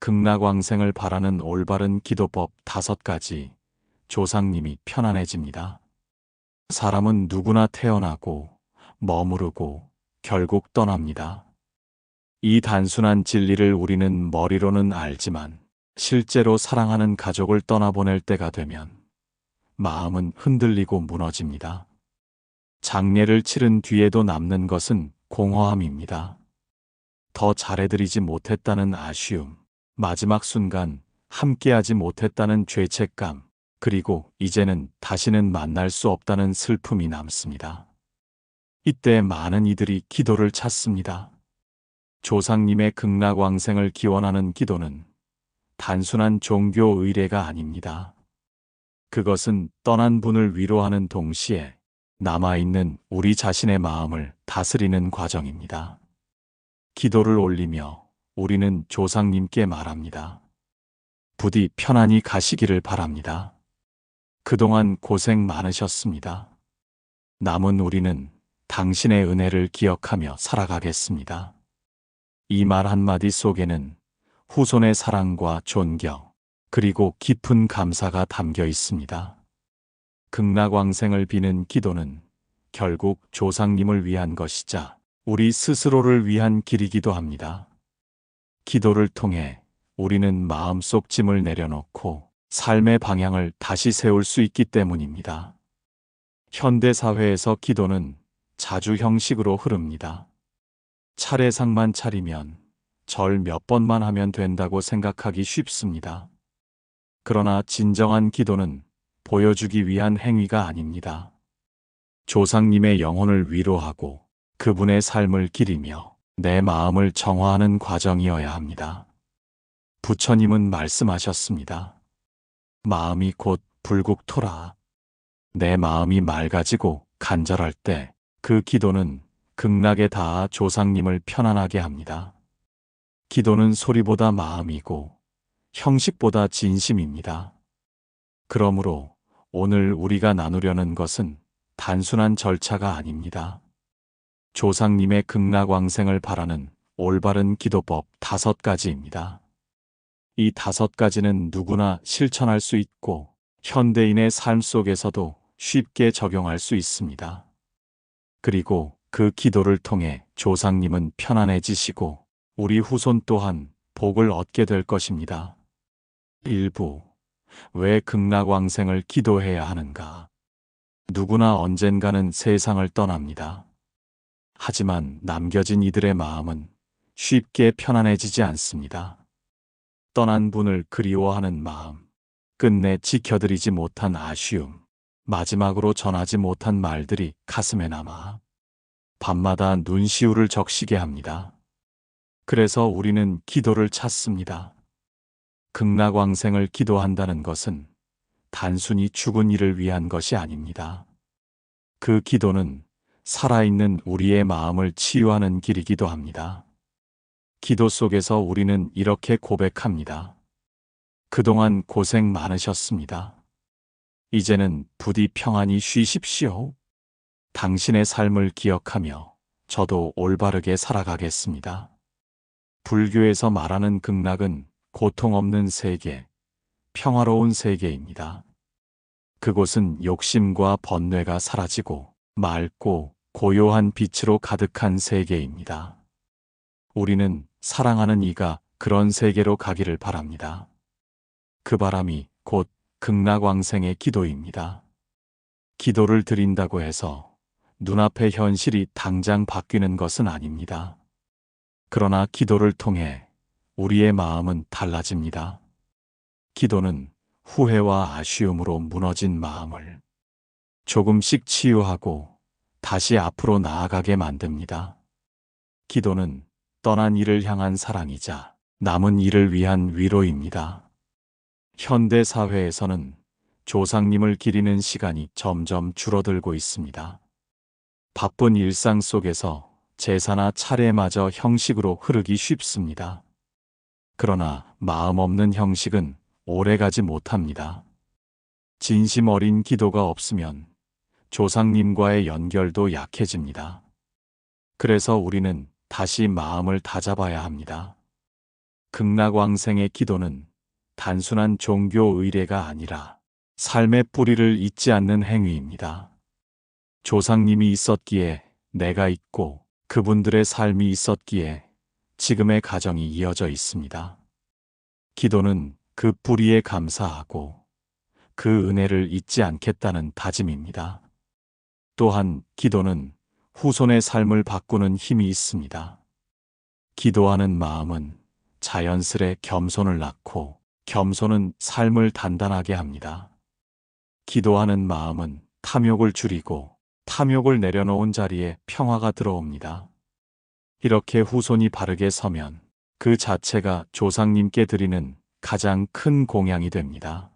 극락왕생을 바라는 올바른 기도법 5가지. 조상님이 편안해집니다. 사람은 누구나 태어나고 머무르고 결국 떠납니다. 이 단순한 진리를 우리는 머리로는 알지만 실제로 사랑하는 가족을 떠나보낼 때가 되면 마음은 흔들리고 무너집니다. 장례를 치른 뒤에도 남는 것은 공허함입니다. 더 잘해드리지 못했다는 아쉬움, 마지막 순간 함께하지 못했다는 죄책감, 그리고 이제는 다시는 만날 수 없다는 슬픔이 남습니다. 이때 많은 이들이 기도를 찾습니다. 조상님의 극락왕생을 기원하는 기도는 단순한 종교 의례가 아닙니다. 그것은 떠난 분을 위로하는 동시에 남아있는 우리 자신의 마음을 다스리는 과정입니다. 기도를 올리며 우리는 조상님께 말합니다. 부디 편안히 가시기를 바랍니다. 그동안 고생 많으셨습니다. 남은 우리는 당신의 은혜를 기억하며 살아가겠습니다. 이 말 한마디 속에는 후손의 사랑과 존경, 그리고 깊은 감사가 담겨 있습니다. 극락왕생을 비는 기도는 결국 조상님을 위한 것이자 우리 스스로를 위한 길이기도 합니다. 기도를 통해 우리는 마음속 짐을 내려놓고 삶의 방향을 다시 세울 수 있기 때문입니다. 현대사회에서 기도는 자주 형식으로 흐릅니다. 차례상만 차리면 절 몇 번만 하면 된다고 생각하기 쉽습니다. 그러나 진정한 기도는 보여주기 위한 행위가 아닙니다. 조상님의 영혼을 위로하고 그분의 삶을 기리며 내 마음을 정화하는 과정이어야 합니다. 부처님은 말씀하셨습니다. 마음이 곧 불국토라. 내 마음이 맑아지고 간절할 때 그 기도는 극락에 닿아 조상님을 편안하게 합니다. 기도는 소리보다 마음이고 형식보다 진심입니다. 그러므로 오늘 우리가 나누려는 것은 단순한 절차가 아닙니다. 조상님의 극락왕생을 바라는 올바른 기도법 5가지입니다. 이 5가지는 누구나 실천할 수 있고 현대인의 삶 속에서도 쉽게 적용할 수 있습니다. 그리고 그 기도를 통해 조상님은 편안해지시고 우리 후손 또한 복을 얻게 될 것입니다. 1부. 왜 극락왕생을 기도해야 하는가? 누구나 언젠가는 세상을 떠납니다. 하지만 남겨진 이들의 마음은 쉽게 편안해지지 않습니다. 떠난 분을 그리워하는 마음, 끝내 지켜드리지 못한 아쉬움, 마지막으로 전하지 못한 말들이 가슴에 남아 밤마다 눈시울을 적시게 합니다. 그래서 우리는 기도를 찾습니다. 극락왕생을 기도한다는 것은 단순히 죽은 이를 위한 것이 아닙니다. 그 기도는 살아있는 우리의 마음을 치유하는 길이기도 합니다. 기도 속에서 우리는 이렇게 고백합니다. 그동안 고생 많으셨습니다. 이제는 부디 평안히 쉬십시오. 당신의 삶을 기억하며 저도 올바르게 살아가겠습니다. 불교에서 말하는 극락은 고통 없는 세계, 평화로운 세계입니다. 그곳은 욕심과 번뇌가 사라지고 맑고 고요한 빛으로 가득한 세계입니다. 우리는 사랑하는 이가 그런 세계로 가기를 바랍니다. 그 바람이 곧 극락왕생의 기도입니다. 기도를 드린다고 해서 눈앞의 현실이 당장 바뀌는 것은 아닙니다. 그러나 기도를 통해 우리의 마음은 달라집니다. 기도는 후회와 아쉬움으로 무너진 마음을 조금씩 치유하고 다시 앞으로 나아가게 만듭니다. 기도는 떠난 이를 향한 사랑이자 남은 이를 위한 위로입니다. 현대 사회에서는 조상님을 기리는 시간이 점점 줄어들고 있습니다. 바쁜 일상 속에서 제사나 차례마저 형식으로 흐르기 쉽습니다. 그러나 마음 없는 형식은 오래가지 못합니다. 진심 어린 기도가 없으면 조상님과의 연결도 약해집니다. 그래서 우리는 다시 마음을 다잡아야 합니다. 극락왕생의 기도는 단순한 종교 의례가 아니라 삶의 뿌리를 잊지 않는 행위입니다. 조상님이 있었기에 내가 있고 그분들의 삶이 있었기에 지금의 가정이 이어져 있습니다. 기도는 그 뿌리에 감사하고 그 은혜를 잊지 않겠다는 다짐입니다. 또한 기도는 후손의 삶을 바꾸는 힘이 있습니다. 기도하는 마음은 자연스레 겸손을 낳고 겸손은 삶을 단단하게 합니다. 기도하는 마음은 탐욕을 줄이고 탐욕을 내려놓은 자리에 평화가 들어옵니다. 이렇게 후손이 바르게 서면 그 자체가 조상님께 드리는 가장 큰 공양이 됩니다.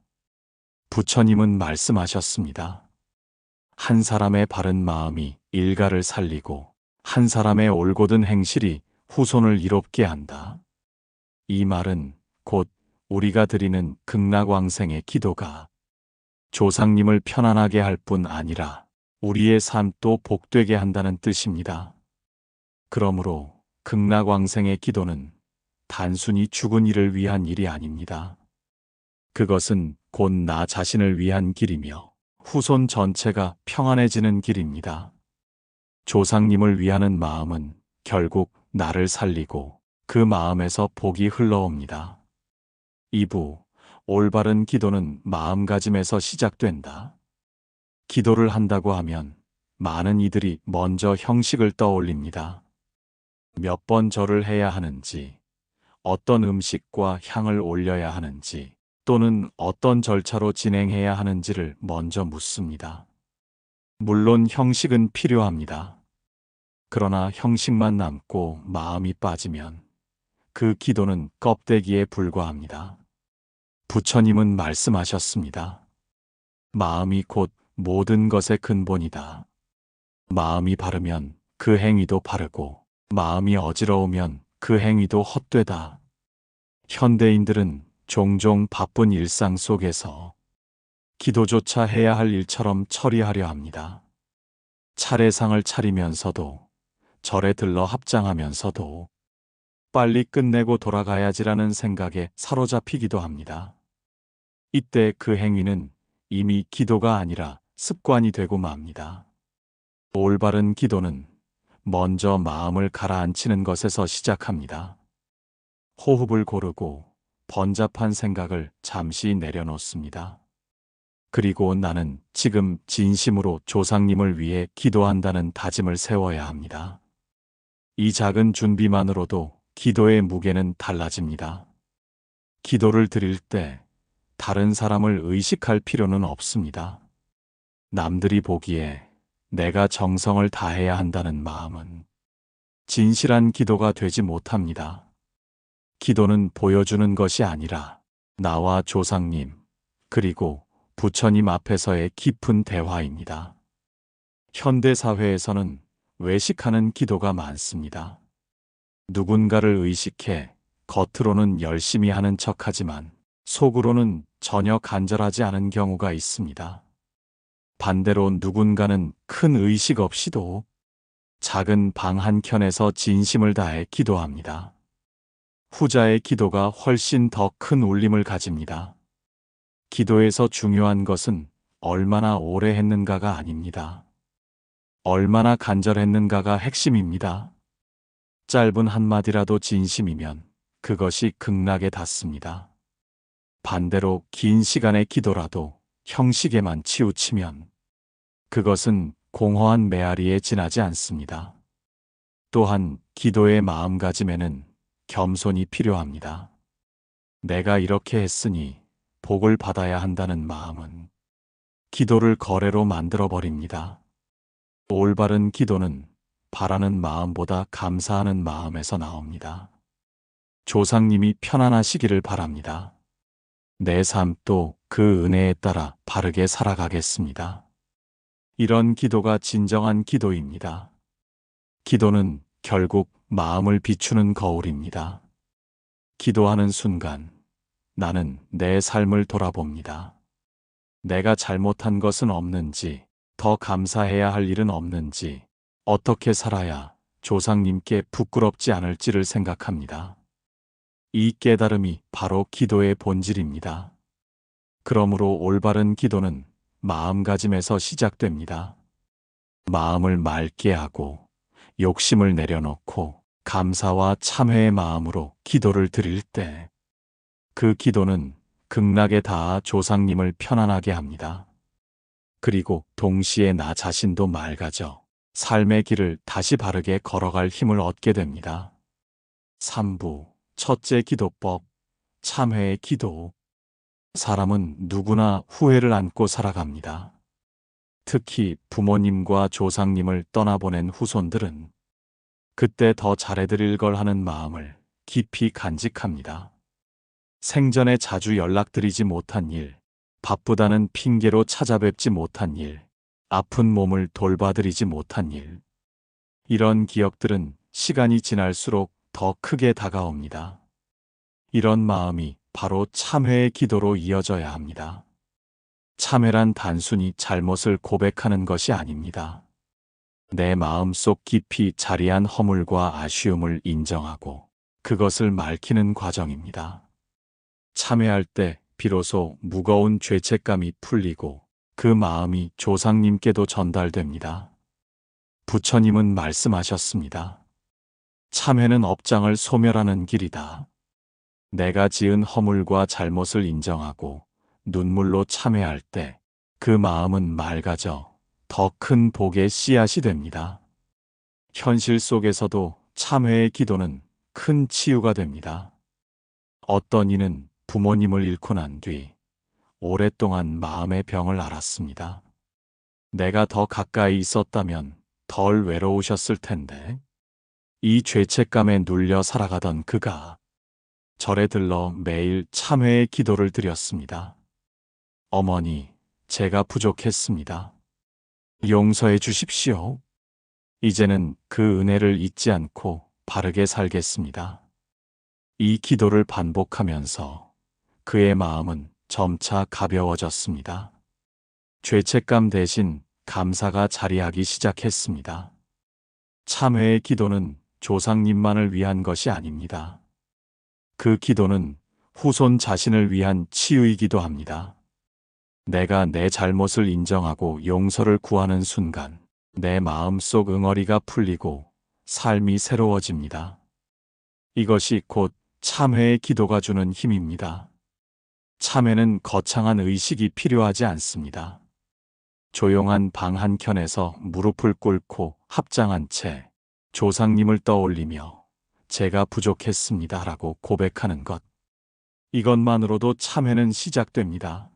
부처님은 말씀하셨습니다. 한 사람의 바른 마음이 일가를 살리고 한 사람의 올곧은 행실이 후손을 이롭게 한다. 이 말은 곧 우리가 드리는 극락왕생의 기도가 조상님을 편안하게 할 뿐 아니라 우리의 삶도 복되게 한다는 뜻입니다. 그러므로 극락왕생의 기도는 단순히 죽은 이를 위한 일이 아닙니다. 그것은 곧 나 자신을 위한 길이며 후손 전체가 평안해지는 길입니다. 조상님을 위하는 마음은 결국 나를 살리고 그 마음에서 복이 흘러옵니다. 2부 올바른 기도는 마음가짐에서 시작된다. 기도를 한다고 하면 많은 이들이 먼저 형식을 떠올립니다. 몇 번 절을 해야 하는지, 어떤 음식과 향을 올려야 하는지, 또는 어떤 절차로 진행해야 하는지를 먼저 묻습니다. 물론 형식은 필요합니다. 그러나 형식만 남고 마음이 빠지면 그 기도는 껍데기에 불과합니다. 부처님은 말씀하셨습니다. 마음이 곧 모든 것의 근본이다. 마음이 바르면 그 행위도 바르고 마음이 어지러우면 그 행위도 헛되다. 현대인들은 종종 바쁜 일상 속에서 기도조차 해야 할 일처럼 처리하려 합니다. 차례상을 차리면서도 절에 들러 합장하면서도 빨리 끝내고 돌아가야지라는 생각에 사로잡히기도 합니다. 이때 그 행위는 이미 기도가 아니라 습관이 되고 맙니다. 올바른 기도는 먼저 마음을 가라앉히는 것에서 시작합니다. 호흡을 고르고 번잡한 생각을 잠시 내려놓습니다. 그리고 나는 지금 진심으로 조상님을 위해 기도한다는 다짐을 세워야 합니다. 이 작은 준비만으로도 기도의 무게는 달라집니다. 기도를 드릴 때 다른 사람을 의식할 필요는 없습니다. 남들이 보기에 내가 정성을 다해야 한다는 마음은 진실한 기도가 되지 못합니다. 기도는 보여주는 것이 아니라 나와 조상님, 그리고 부처님 앞에서의 깊은 대화입니다. 현대사회에서는 외식하는 기도가 많습니다. 누군가를 의식해 겉으로는 열심히 하는 척하지만 속으로는 전혀 간절하지 않은 경우가 있습니다. 반대로 누군가는 큰 의식 없이도 작은 방 한켠에서 진심을 다해 기도합니다. 후자의 기도가 훨씬 더 큰 울림을 가집니다. 기도에서 중요한 것은 얼마나 오래 했는가가 아닙니다. 얼마나 간절했는가가 핵심입니다. 짧은 한마디라도 진심이면 그것이 극락에 닿습니다. 반대로 긴 시간의 기도라도 형식에만 치우치면 그것은 공허한 메아리에 지나지 않습니다. 또한 기도의 마음가짐에는 겸손이 필요합니다. 내가 이렇게 했으니 복을 받아야 한다는 마음은 기도를 거래로 만들어버립니다. 올바른 기도는 바라는 마음보다 감사하는 마음에서 나옵니다. 조상님이 편안하시기를 바랍니다. 내 삶도 그 은혜에 따라 바르게 살아가겠습니다. 이런 기도가 진정한 기도입니다. 기도는 결국 마음을 비추는 거울입니다. 기도하는 순간 나는 내 삶을 돌아봅니다. 내가 잘못한 것은 없는지, 더 감사해야 할 일은 없는지, 어떻게 살아야 조상님께 부끄럽지 않을지를 생각합니다. 이 깨달음이 바로 기도의 본질입니다. 그러므로 올바른 기도는 마음가짐에서 시작됩니다. 마음을 맑게 하고 욕심을 내려놓고 감사와 참회의 마음으로 기도를 드릴 때 그 기도는 극락에 닿아 조상님을 편안하게 합니다. 그리고 동시에 나 자신도 맑아져 삶의 길을 다시 바르게 걸어갈 힘을 얻게 됩니다. 3부 첫째 기도법, 참회의 기도. 사람은 누구나 후회를 안고 살아갑니다. 특히 부모님과 조상님을 떠나보낸 후손들은 그때 더 잘해드릴 걸 하는 마음을 깊이 간직합니다. 생전에 자주 연락드리지 못한 일, 바쁘다는 핑계로 찾아뵙지 못한 일, 아픈 몸을 돌봐드리지 못한 일. 이런 기억들은 시간이 지날수록 더 크게 다가옵니다. 이런 마음이 바로 참회의 기도로 이어져야 합니다. 참회란 단순히 잘못을 고백하는 것이 아닙니다. 내 마음속 깊이 자리한 허물과 아쉬움을 인정하고 그것을 맑히는 과정입니다. 참회할 때 비로소 무거운 죄책감이 풀리고 그 마음이 조상님께도 전달됩니다. 부처님은 말씀하셨습니다. 참회는 업장을 소멸하는 길이다. 내가 지은 허물과 잘못을 인정하고 눈물로 참회할 때 그 마음은 맑아져 더 큰 복의 씨앗이 됩니다. 현실 속에서도 참회의 기도는 큰 치유가 됩니다. 어떤 이는 부모님을 잃고 난 뒤 오랫동안 마음의 병을 앓았습니다. 내가 더 가까이 있었다면 덜 외로우셨을 텐데. 이 죄책감에 눌려 살아가던 그가 절에 들러 매일 참회의 기도를 드렸습니다. 어머니, 제가 부족했습니다. 용서해 주십시오. 이제는 그 은혜를 잊지 않고 바르게 살겠습니다. 이 기도를 반복하면서 그의 마음은 점차 가벼워졌습니다. 죄책감 대신 감사가 자리하기 시작했습니다. 참회의 기도는 조상님만을 위한 것이 아닙니다. 그 기도는 후손 자신을 위한 치유이기도 합니다. 내가 내 잘못을 인정하고 용서를 구하는 순간 내 마음속 응어리가 풀리고 삶이 새로워집니다. 이것이 곧 참회의 기도가 주는 힘입니다. 참회는 거창한 의식이 필요하지 않습니다. 조용한 방 한켠에서 무릎을 꿇고 합장한 채 조상님을 떠올리며 제가 부족했습니다 라고 고백하는 것. 이것만으로도 참회는 시작됩니다.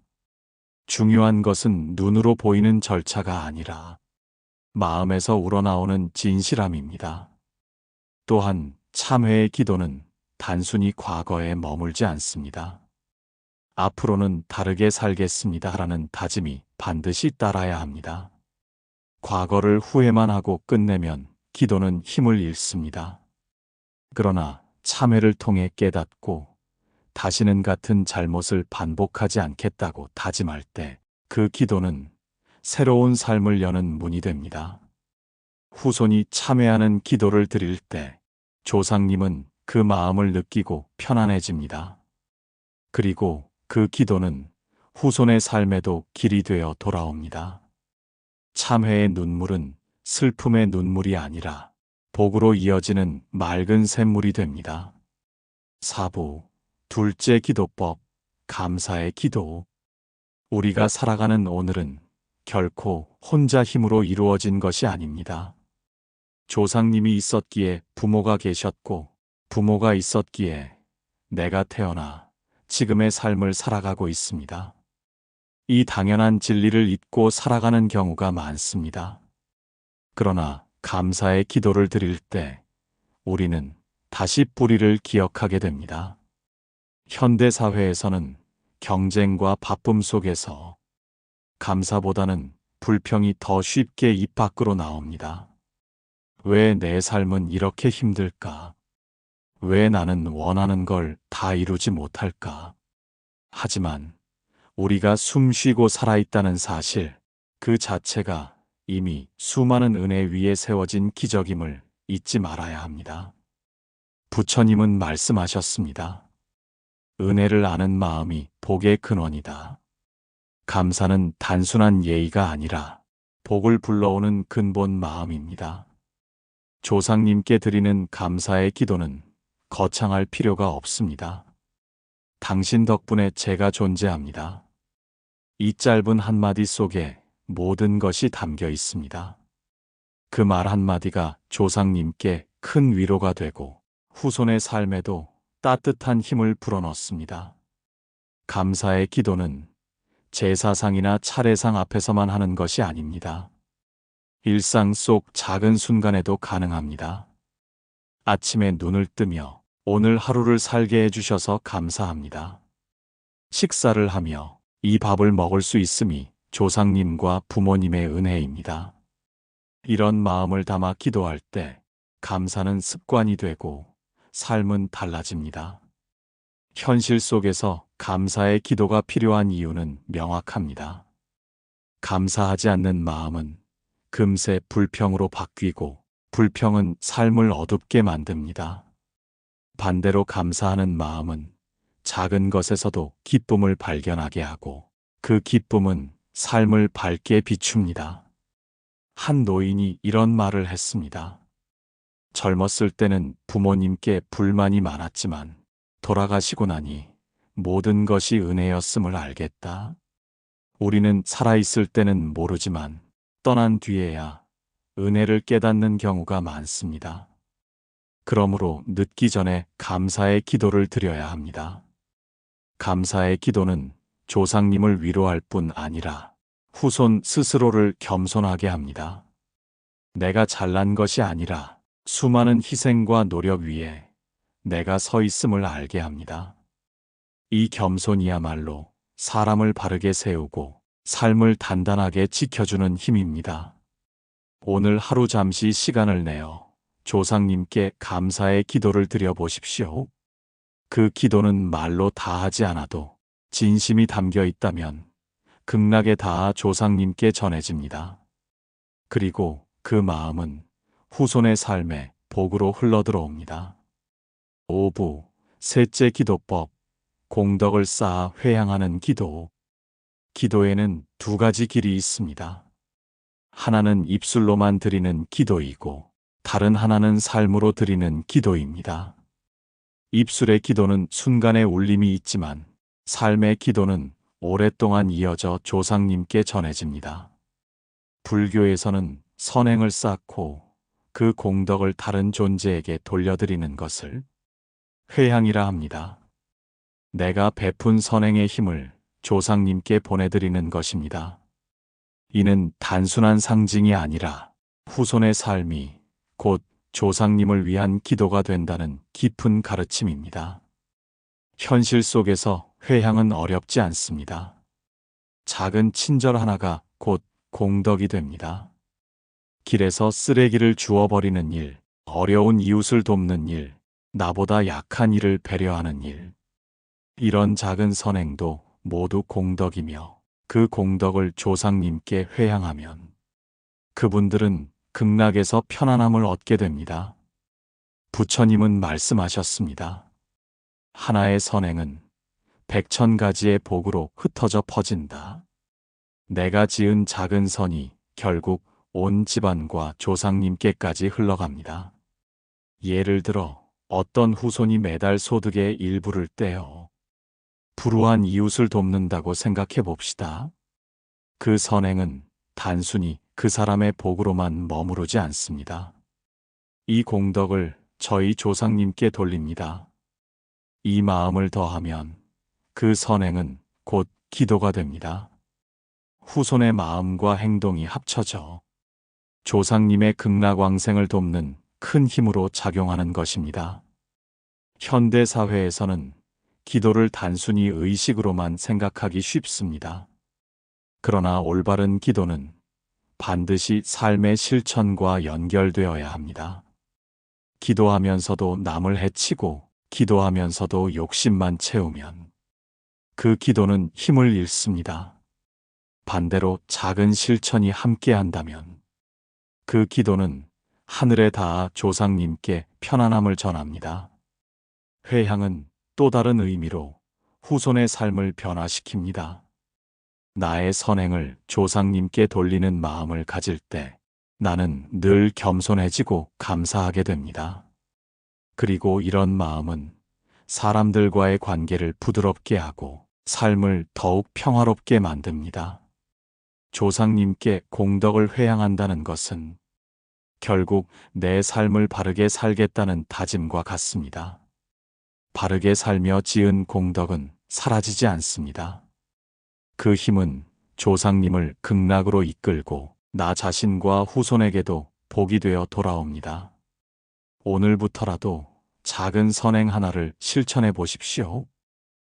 중요한 것은 눈으로 보이는 절차가 아니라 마음에서 우러나오는 진실함입니다. 또한 참회의 기도는 단순히 과거에 머물지 않습니다. 앞으로는 다르게 살겠습니다 라는 다짐이 반드시 따라야 합니다. 과거를 후회만 하고 끝내면 기도는 힘을 잃습니다. 그러나 참회를 통해 깨닫고 다시는 같은 잘못을 반복하지 않겠다고 다짐할 때 그 기도는 새로운 삶을 여는 문이 됩니다. 후손이 참회하는 기도를 드릴 때 조상님은 그 마음을 느끼고 편안해집니다. 그리고 그 기도는 후손의 삶에도 길이 되어 돌아옵니다. 참회의 눈물은 슬픔의 눈물이 아니라 복으로 이어지는 맑은 샘물이 됩니다. 4부 둘째 기도법, 감사의 기도. 우리가 살아가는 오늘은 결코 혼자 힘으로 이루어진 것이 아닙니다. 조상님이 있었기에 부모가 계셨고 부모가 있었기에 내가 태어나 지금의 삶을 살아가고 있습니다. 이 당연한 진리를 잊고 살아가는 경우가 많습니다. 그러나 감사의 기도를 드릴 때 우리는 다시 뿌리를 기억하게 됩니다. 현대 사회에서는 경쟁과 바쁨 속에서 감사보다는 불평이 더 쉽게 입 밖으로 나옵니다. 왜 내 삶은 이렇게 힘들까? 왜 나는 원하는 걸 다 이루지 못할까? 하지만 우리가 숨 쉬고 살아있다는 사실, 그 자체가 이미 수많은 은혜 위에 세워진 기적임을 잊지 말아야 합니다. 부처님은 말씀하셨습니다. 은혜를 아는 마음이 복의 근원이다. 감사는 단순한 예의가 아니라 복을 불러오는 근본 마음입니다. 조상님께 드리는 감사의 기도는 거창할 필요가 없습니다. 당신 덕분에 제가 존재합니다. 이 짧은 한마디 속에 모든 것이 담겨 있습니다. 그 말 한마디가 조상님께 큰 위로가 되고 후손의 삶에도 따뜻한 힘을 불어넣습니다. 감사의 기도는 제사상이나 차례상 앞에서만 하는 것이 아닙니다. 일상 속 작은 순간에도 가능합니다. 아침에 눈을 뜨며 오늘 하루를 살게 해주셔서 감사합니다. 식사를 하며 이 밥을 먹을 수 있음이 조상님과 부모님의 은혜입니다. 이런 마음을 담아 기도할 때 감사는 습관이 되고 삶은 달라집니다. 현실 속에서 감사의 기도가 필요한 이유는 명확합니다. 감사하지 않는 마음은 금세 불평으로 바뀌고 불평은 삶을 어둡게 만듭니다. 반대로 감사하는 마음은 작은 것에서도 기쁨을 발견하게 하고 그 기쁨은 삶을 밝게 비춥니다. 한 노인이 이런 말을 했습니다. 젊었을 때는 부모님께 불만이 많았지만 돌아가시고 나니 모든 것이 은혜였음을 알겠다. 우리는 살아있을 때는 모르지만 떠난 뒤에야 은혜를 깨닫는 경우가 많습니다. 그러므로 늦기 전에 감사의 기도를 드려야 합니다. 감사의 기도는 조상님을 위로할 뿐 아니라 후손 스스로를 겸손하게 합니다. 내가 잘난 것이 아니라 수많은 희생과 노력 위에 내가 서 있음을 알게 합니다. 이 겸손이야말로 사람을 바르게 세우고 삶을 단단하게 지켜주는 힘입니다. 오늘 하루 잠시 시간을 내어 조상님께 감사의 기도를 드려 보십시오. 그 기도는 말로 다 하지 않아도 진심이 담겨 있다면 극락에 닿아 조상님께 전해집니다. 그리고 그 마음은 후손의 삶에 복으로 흘러들어옵니다. 5부 셋째 기도법 공덕을 쌓아 회향하는 기도. 기도에는 두 가지 길이 있습니다. 하나는 입술로만 드리는 기도이고 다른 하나는 삶으로 드리는 기도입니다. 입술의 기도는 순간의 울림이 있지만 삶의 기도는 오랫동안 이어져 조상님께 전해집니다. 불교에서는 선행을 쌓고 그 공덕을 다른 존재에게 돌려드리는 것을 회향이라 합니다. 내가 베푼 선행의 힘을 조상님께 보내드리는 것입니다. 이는 단순한 상징이 아니라 후손의 삶이 곧 조상님을 위한 기도가 된다는 깊은 가르침입니다. 현실 속에서 회향은 어렵지 않습니다. 작은 친절 하나가 곧 공덕이 됩니다. 길에서 쓰레기를 주워버리는 일, 어려운 이웃을 돕는 일, 나보다 약한 이를 배려하는 일. 이런 작은 선행도 모두 공덕이며 그 공덕을 조상님께 회향하면 그분들은 극락에서 편안함을 얻게 됩니다. 부처님은 말씀하셨습니다. 하나의 선행은 100,000가지의 복으로 흩어져 퍼진다. 내가 지은 작은 선이 결국 온 집안과 조상님께까지 흘러갑니다. 예를 들어 어떤 후손이 매달 소득의 일부를 떼어 불우한 이웃을 돕는다고 생각해 봅시다. 그 선행은 단순히 그 사람의 복으로만 머무르지 않습니다. 이 공덕을 저희 조상님께 돌립니다. 이 마음을 더하면 그 선행은 곧 기도가 됩니다. 후손의 마음과 행동이 합쳐져 조상님의 극락왕생을 돕는 큰 힘으로 작용하는 것입니다. 현대 사회에서는 기도를 단순히 의식으로만 생각하기 쉽습니다. 그러나 올바른 기도는 반드시 삶의 실천과 연결되어야 합니다. 기도하면서도 남을 해치고 기도하면서도 욕심만 채우면 그 기도는 힘을 잃습니다. 반대로 작은 실천이 함께한다면 그 기도는 하늘에 닿아 조상님께 편안함을 전합니다. 회향은 또 다른 의미로 후손의 삶을 변화시킵니다. 나의 선행을 조상님께 돌리는 마음을 가질 때 나는 늘 겸손해지고 감사하게 됩니다. 그리고 이런 마음은 사람들과의 관계를 부드럽게 하고 삶을 더욱 평화롭게 만듭니다. 조상님께 공덕을 회양한다는 것은 결국 내 삶을 바르게 살겠다는 다짐과 같습니다. 바르게 살며 지은 공덕은 사라지지 않습니다. 그 힘은 조상님을 극락으로 이끌고 나 자신과 후손에게도 복이 되어 돌아옵니다. 오늘부터라도 작은 선행 하나를 실천해 보십시오.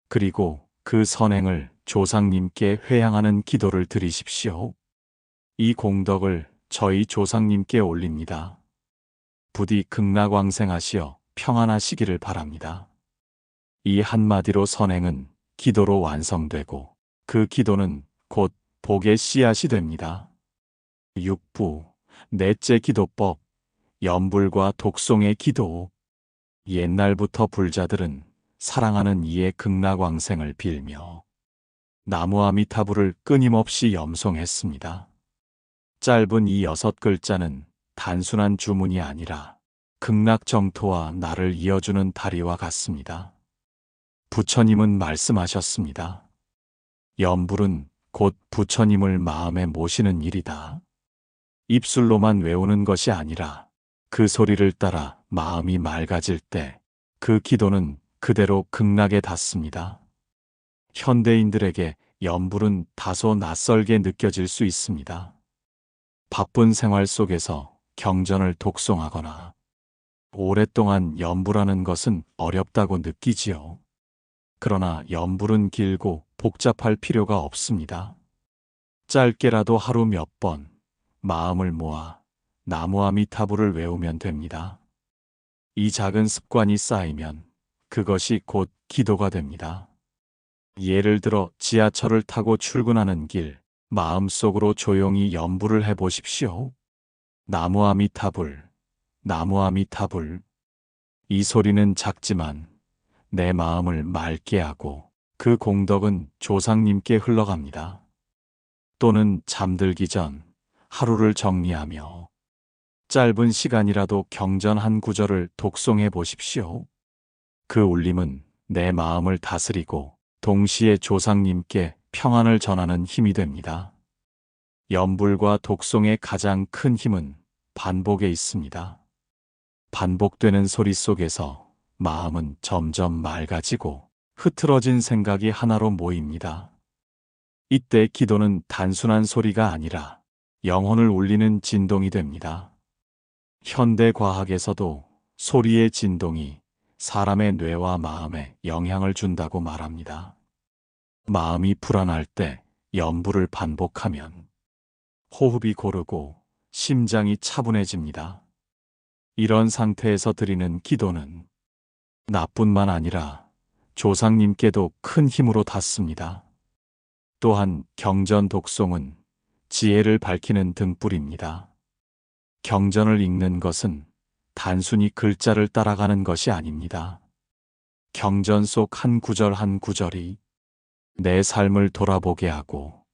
그리고 그 선행을 조상님께 회양하는 기도를 드리십시오. 이 공덕을 저희 조상님께 올립니다. 부디 극락왕생하시어 평안하시기를 바랍니다. 이 한마디로 선행은 기도로 완성되고 그 기도는 곧 복의 씨앗이 됩니다. 6부 넷째 기도법 염불과 독송의 기도. 옛날부터 불자들은 사랑하는 이의 극락왕생을 빌며 나무 아미타불을 끊임없이 염송했습니다. 짧은 이 6글자는 단순한 주문이 아니라 극락정토와 나를 이어주는 다리와 같습니다. 부처님은 말씀하셨습니다. 염불은 곧 부처님을 마음에 모시는 일이다. 입술로만 외우는 것이 아니라 그 소리를 따라 마음이 맑아질 때 그 기도는 그대로 극락에 닿습니다. 현대인들에게 염불은 다소 낯설게 느껴질 수 있습니다. 바쁜 생활 속에서 경전을 독송하거나 오랫동안 염불하는 것은 어렵다고 느끼지요. 그러나 염불은 길고 복잡할 필요가 없습니다. 짧게라도 하루 몇 번 마음을 모아 나무 아미타불을 외우면 됩니다. 이 작은 습관이 쌓이면 그것이 곧 기도가 됩니다. 예를 들어 지하철을 타고 출근하는 길, 마음속으로 조용히 염불을 해보십시오. 나무 아미타불, 나무 아미타불. 이 소리는 작지만 내 마음을 맑게 하고 그 공덕은 조상님께 흘러갑니다. 또는 잠들기 전 하루를 정리하며 짧은 시간이라도 경전 한 구절을 독송해 보십시오. 그 울림은 내 마음을 다스리고 동시에 조상님께 평안을 전하는 힘이 됩니다. 염불과 독송의 가장 큰 힘은 반복에 있습니다. 반복되는 소리 속에서 마음은 점점 맑아지고 흐트러진 생각이 하나로 모입니다. 이때 기도는 단순한 소리가 아니라 영혼을 울리는 진동이 됩니다. 현대 과학에서도 소리의 진동이 사람의 뇌와 마음에 영향을 준다고 말합니다. 마음이 불안할 때 염불을 반복하면 호흡이 고르고 심장이 차분해집니다. 이런 상태에서 드리는 기도는 나뿐만 아니라 조상님께도 큰 힘으로 닿습니다. 또한 경전 독송은 지혜를 밝히는 등불입니다. 경전을 읽는 것은 단순히 글자를 따라가는 것이 아닙니다. 경전 속 한 구절 한 구절이 내 삶을 돌아보게 하고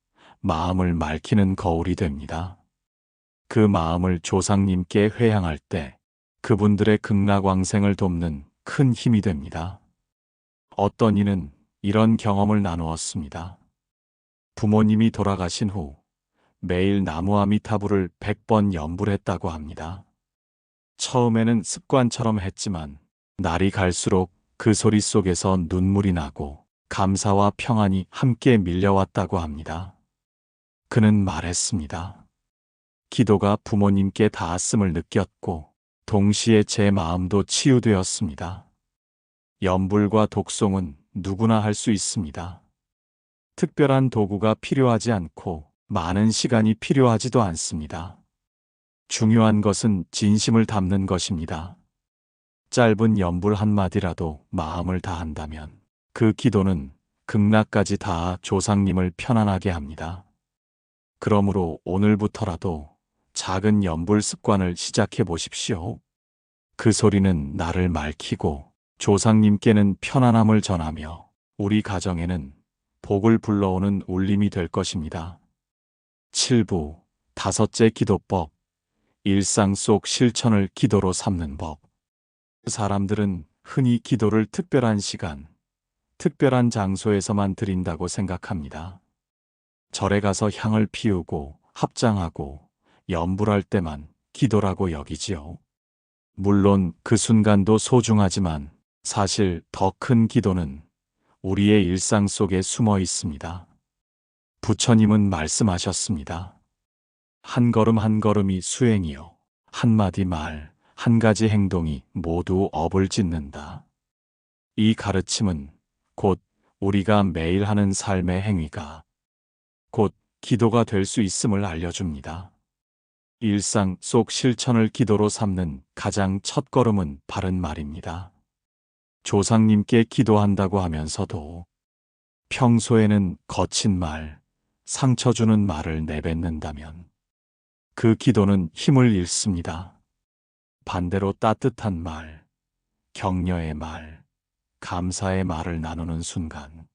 마음을 맑히는 거울이 됩니다. 그 마음을 조상님께 회양할 때 그분들의 극락왕생을 돕는 큰 힘이 됩니다. 어떤 이는 이런 경험을 나누었습니다. 부모님이 돌아가신 후 매일 나무 아미타불을 100번 염불했다고 합니다. 처음에는 습관처럼 했지만 날이 갈수록 그 소리 속에서 눈물이 나고 감사와 평안이 함께 밀려왔다고 합니다. 그는 말했습니다. 기도가 부모님께 닿았음을 느꼈고 동시에 제 마음도 치유되었습니다. 염불과 독송은 누구나 할 수 있습니다. 특별한 도구가 필요하지 않고 많은 시간이 필요하지도 않습니다. 중요한 것은 진심을 담는 것입니다. 짧은 염불 한마디라도 마음을 다한다면 그 기도는 극락까지 닿아 조상님을 편안하게 합니다. 그러므로 오늘부터라도 작은 염불 습관을 시작해 보십시오. 그 소리는 나를 맑히고 조상님께는 편안함을 전하며 우리 가정에는 복을 불러오는 울림이 될 것입니다. 7부 다섯째 기도법. 일상 속 실천을 기도로 삼는 법. 사람들은 흔히 기도를 특별한 시간, 특별한 장소에서만 드린다고 생각합니다. 절에 가서 향을 피우고 합장하고 염불할 때만 기도라고 여기지요. 물론 그 순간도 소중하지만 사실 더 큰 기도는 우리의 일상 속에 숨어 있습니다. 부처님은 말씀하셨습니다. 한 걸음 한 걸음이 수행이요. 한마디 말, 한 가지 행동이 모두 업을 짓는다. 이 가르침은 곧 우리가 매일 하는 삶의 행위가 곧 기도가 될 수 있음을 알려줍니다. 일상 속 실천을 기도로 삼는 가장 첫 걸음은 바른 말입니다. 조상님께 기도한다고 하면서도 평소에는 거친 말, 상처 주는 말을 내뱉는다면 그 기도는 힘을 잃습니다. 반대로 따뜻한 말, 격려의 말, 감사의 말을 나누는 순간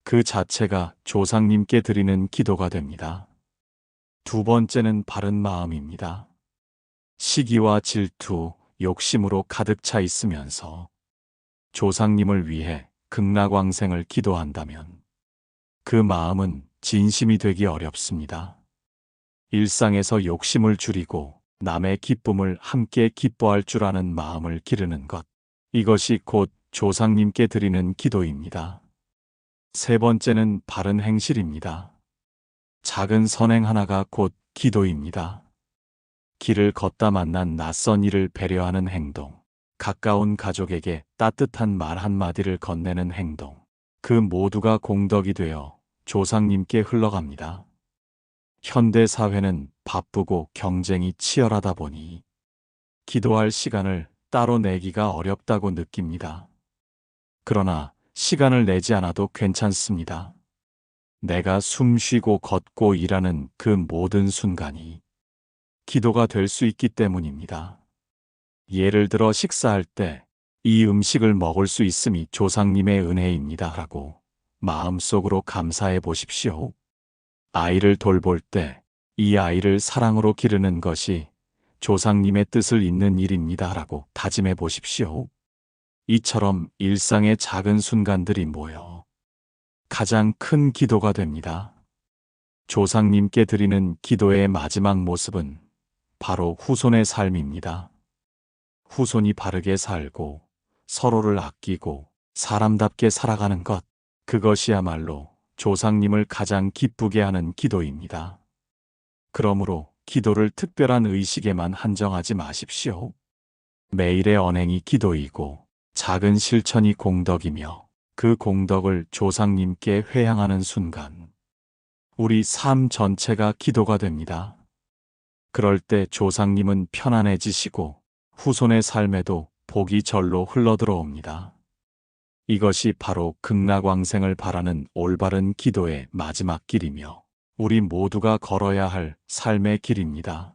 그 자체가 조상님께 드리는 기도가 됩니다. 두 번째는 바른 마음입니다. 시기와 질투, 욕심으로 가득 차 있으면서 조상님을 위해 극락왕생을 기도한다면 그 마음은 진심이 되기 어렵습니다. 일상에서 욕심을 줄이고 남의 기쁨을 함께 기뻐할 줄 아는 마음을 기르는 것. 이것이 곧 조상님께 드리는 기도입니다. 세 번째는 바른 행실입니다. 작은 선행 하나가 곧 기도입니다. 길을 걷다 만난 낯선 이를 배려하는 행동, 가까운 가족에게 따뜻한 말 한마디를 건네는 행동, 그 모두가 공덕이 되어 조상님께 흘러갑니다. 현대 사회는 바쁘고 경쟁이 치열하다 보니 기도할 시간을 따로 내기가 어렵다고 느낍니다. 그러나 시간을 내지 않아도 괜찮습니다. 내가 숨 쉬고 걷고 일하는 그 모든 순간이 기도가 될 수 있기 때문입니다. 예를 들어 식사할 때 이 음식을 먹을 수 있음이 조상님의 은혜입니다 라고 마음속으로 감사해 보십시오. 아이를 돌볼 때 이 아이를 사랑으로 기르는 것이 조상님의 뜻을 잇는 일입니다 라고 다짐해 보십시오. 이처럼 일상의 작은 순간들이 모여 가장 큰 기도가 됩니다. 조상님께 드리는 기도의 마지막 모습은 바로 후손의 삶입니다. 후손이 바르게 살고 서로를 아끼고 사람답게 살아가는 것, 그것이야말로 조상님을 가장 기쁘게 하는 기도입니다. 그러므로 기도를 특별한 의식에만 한정하지 마십시오. 매일의 언행이 기도이고 작은 실천이 공덕이며 그 공덕을 조상님께 회향하는 순간 우리 삶 전체가 기도가 됩니다. 그럴 때 조상님은 편안해지시고 후손의 삶에도 복이 절로 흘러들어옵니다. 이것이 바로 극락왕생을 바라는 올바른 기도의 마지막 길이며 우리 모두가 걸어야 할 삶의 길입니다.